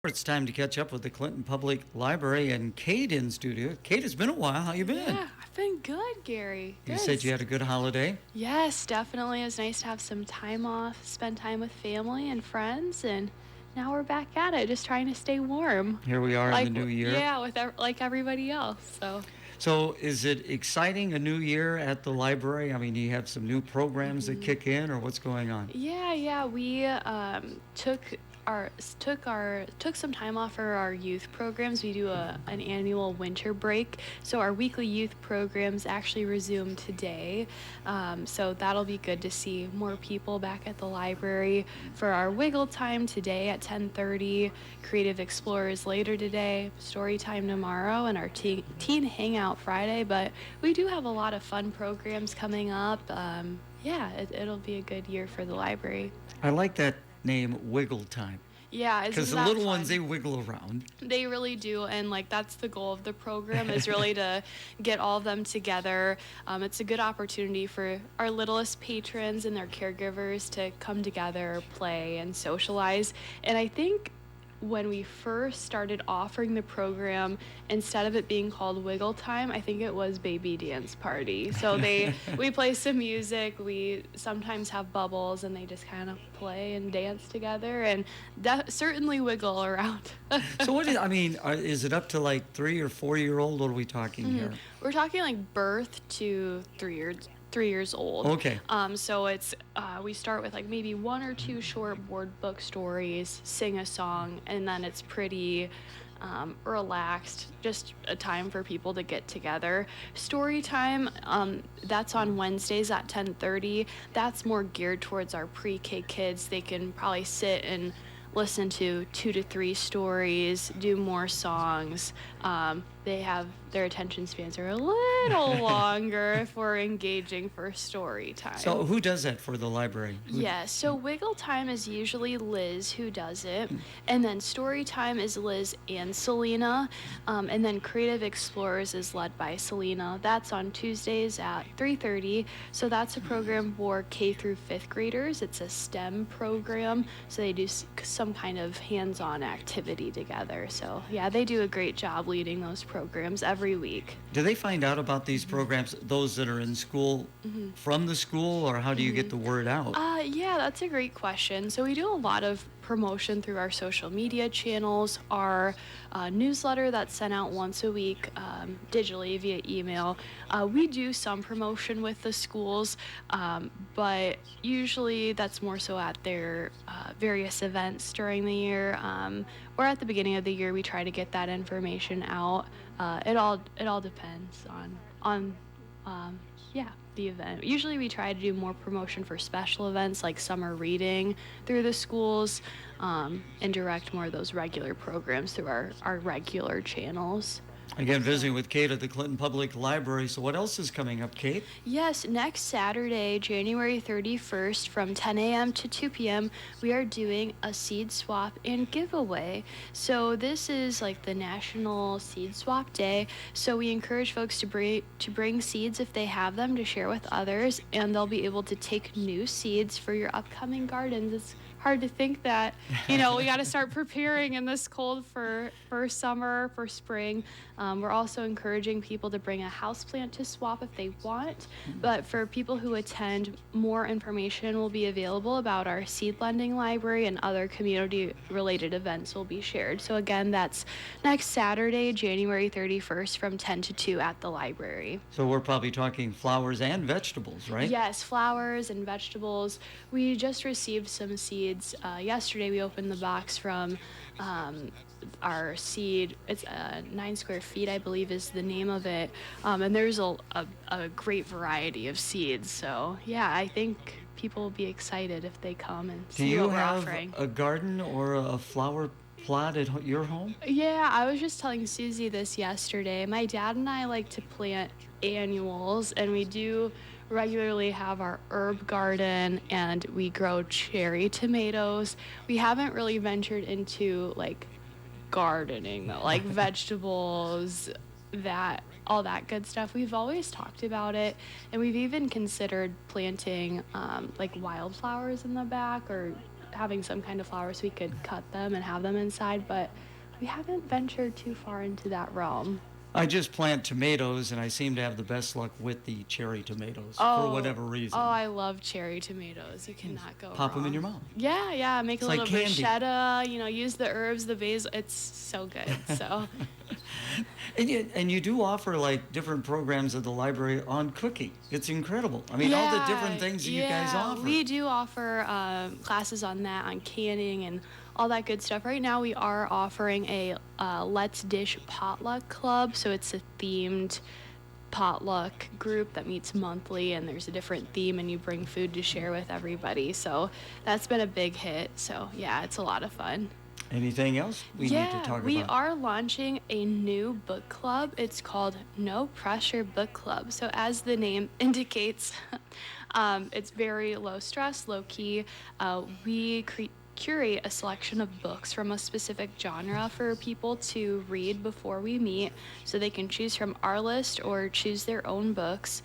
It's time to catch up with the Clinton Public Library and Kate in studio. Kate, it's been a while. How you been? Yeah, I've been good, Gary. You Good. said you had a good holiday. Yes, definitely. It was nice to have some time off, spend time with family and friends, and now we're back at it, just trying to stay warm. Here we are in the new year. Yeah, like everybody else. So, is it exciting, a new year at the library? I mean, do you have some new programs that kick in, or what's going on? Yeah. We took some time off for our youth programs. We do an annual winter break, so our weekly youth programs actually resume today. So that'll be good to see more people back at the library for our Wiggle Time today at 10:30, Creative Explorers later today, Story Time tomorrow, and our Teen Hangout Friday. But we do have a lot of fun programs coming up. It'll be a good year for the library. I like that name, Wiggle Time. Yeah, because the little ones, they wiggle around. They really do, and that's the goal of the program is really to get all of them together. It's a good opportunity for our littlest patrons and their caregivers to come together, play, and socialize. And I think when we first started offering the program, instead of it being called Wiggle Time, I think it was Baby Dance Party. So we play some music, we sometimes have bubbles, and they just kind of play and dance together, and certainly wiggle around. So is it up to like 3 or 4 year old? What are we talking here? We're talking like birth to 3 years old. Okay. So it's we start with like maybe 1 or 2 short board book stories, sing a song, and then it's pretty relaxed, just a time for people to get together. Story time, that's on Wednesdays at 10:30. That's more geared towards our pre-K kids. They can probably sit and listen to 2 to 3 stories, do more songs. Their attention spans are a little longer if we're engaging for story time. So who does that for the library? Yes, so Wiggle Time is usually Liz who does it, and then Story Time is Liz and Selena, and then Creative Explorers is led by Selena. That's on Tuesdays at 3:30, so that's a program for K through 5th graders. It's a STEM program, so they do some kind of hands-on activity together. So yeah, they do a great job leading those programs every week. Do they find out about these programs, those that are in school, from the school, or how do you get the word out? Yeah, that's a great question. So we do a lot of promotion through our social media channels, our newsletter that's sent out once a week digitally via email. We do some promotion with the schools, but usually that's more so at their various events during the year, or at the beginning of the year we try to get that information out. It all depends on the event. Usually we try to do more promotion for special events like summer reading through the schools, and direct more of those regular programs through our regular channels. Again, visiting with Kate at the Clinton Public Library. So what else is coming up, Kate? Yes, next Saturday, January 31st, from 10 a.m. to 2 p.m., we are doing a seed swap and giveaway. So this is like the National Seed Swap Day. So we encourage folks to bring seeds if they have them to share with others, and they'll be able to take new seeds for your upcoming gardens. It's hard to think that, we got to start preparing in this cold for summer, for spring. We're also encouraging people to bring a houseplant to swap if they want. But for people who attend, more information will be available about our seed lending library, and other community-related events will be shared. So again, that's next Saturday, January 31st, from 10 to 2 at the library. So we're probably talking flowers and vegetables, right? Yes, flowers and vegetables. We just received some seeds. Yesterday we opened the box from our seed. It's 9 square feet, I believe is the name of it, and there's a great variety of seeds. So yeah, I think people will be excited if they come and see what we're offering. Do you have a garden or a flower plot at your home? Yeah, I was just telling Susie this yesterday. My dad and I like to plant annuals, and we do regularly have our herb garden, and we grow cherry tomatoes. We haven't really ventured into like gardening though, like vegetables, all that good stuff. We've always talked about it, and we've even considered planting like wildflowers in the back, or having some kind of flowers, we could cut them and have them inside, but we haven't ventured too far into that realm. I just plant tomatoes, and I seem to have the best luck with the cherry tomatoes for whatever reason. Oh, I love cherry tomatoes. You cannot go Pop wrong. them in your mouth. Yeah, yeah. Make It's a like little candy. bruschetta, use the herbs, the basil. It's so good. So, And you do offer like different programs at the library on cooking. It's incredible. I mean, all the different things that you guys offer. We do offer classes on that, on canning and all that good stuff. Right now, we are offering a Let's Dish potluck club. So it's a themed potluck group that meets monthly, and there's a different theme, and you bring food to share with everybody. So that's been a big hit. So yeah, it's a lot of fun. Anything else we need to talk we about? are launching a new book club. It's called No Pressure Book Club. So as the name indicates, it's very low stress, low key. We curate a selection of books from a specific genre for people to read before we meet, so they can choose from our list or choose their own books.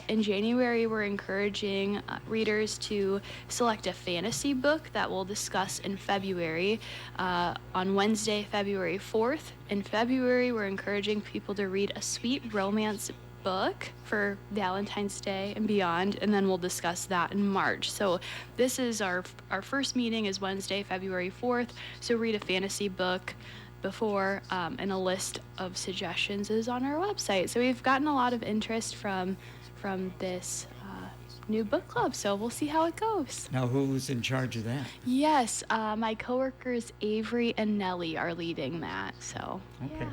In January, we're encouraging readers to select a fantasy book that we'll discuss in February. On Wednesday, February 4th. In February, we're encouraging people to read a sweet romance book for Valentine's Day and beyond, and then we'll discuss that in March. So this is our first meeting is Wednesday, February 4th. So read a fantasy book before, and a list of suggestions is on our website. So we've gotten a lot of interest from this new book club, so we'll see how it goes. Now, who's in charge of that? Yes, my coworkers Avery and Nellie are leading that. So Okay. yeah.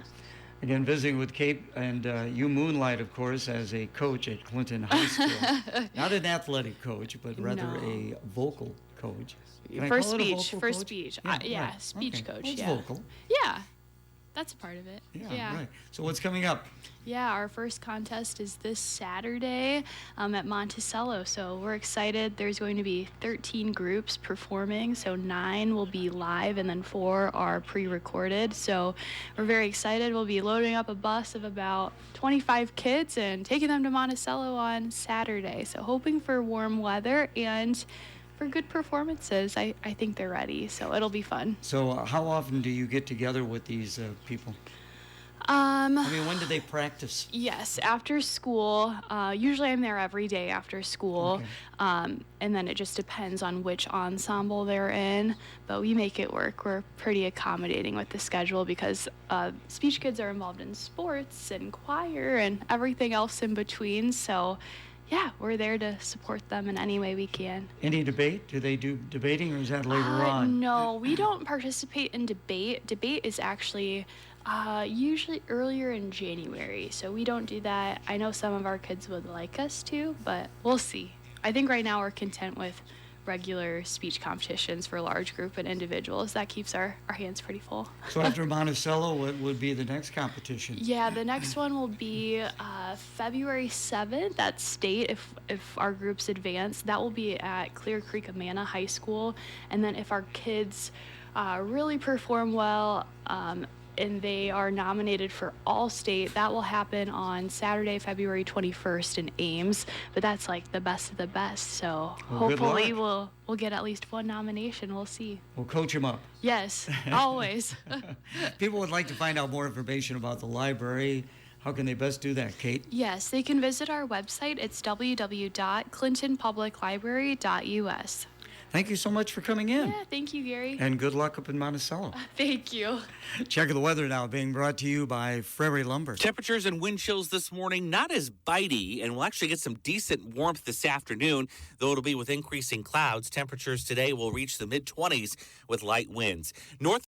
Again, visiting with Kate, and you moonlight, of course, as a coach at Clinton High School. Not an athletic coach, but rather No. a vocal coach. Can I For call it a speech, vocal for coach? speech. Yeah, right. Speech Okay. coach. Well, it's yeah. vocal. Yeah, that's a part of it. Yeah, right. So what's coming up? Yeah, our first contest is this Saturday at Monticello. So we're excited. There's going to be 13 groups performing. So 9 will be live and then 4 are pre-recorded. So we're very excited. We'll be loading up a bus of about 25 kids and taking them to Monticello on Saturday. So hoping for warm weather and for good performances. I think they're ready. So it'll be fun. So how often do you get together with these people? I mean, when do they practice? Yes, after school. Usually I'm there every day after school. Okay. And then it just depends on which ensemble they're in. But we make it work. We're pretty accommodating with the schedule because speech kids are involved in sports and choir and everything else in between. So yeah, we're there to support them in any way we can. Any debate? Do they do debating, or is that later on? No, we don't participate in debate. Debate is actually usually earlier in January, so we don't do that. I know some of our kids would like us to, but we'll see. I think right now we're content with regular speech competitions for large group and individuals. That keeps our hands pretty full. So after Monticello, what would be the next competition? Yeah, the next one will be February 7th at State if our groups advance. That will be at Clear Creek Amana High School. And then if our kids really perform well and they are nominated for All-State, that will happen on Saturday, February 21st in Ames. But that's like the best of the best. So Well, good hopefully luck. we'll get at least one nomination. We'll see. We'll coach them up. Yes, always. People would like to find out more information about the library. How can they best do that, Kate? Yes, they can visit our website. It's www.clintonpubliclibrary.us. Thank you so much for coming in. Yeah, thank you, Gary. And good luck up in Monticello. Thank you. Check of the weather now being brought to you by Frary Lumber. Temperatures and wind chills this morning, not as bitey, and we'll actually get some decent warmth this afternoon, though it'll be with increasing clouds. Temperatures today will reach the mid-20s with light winds. North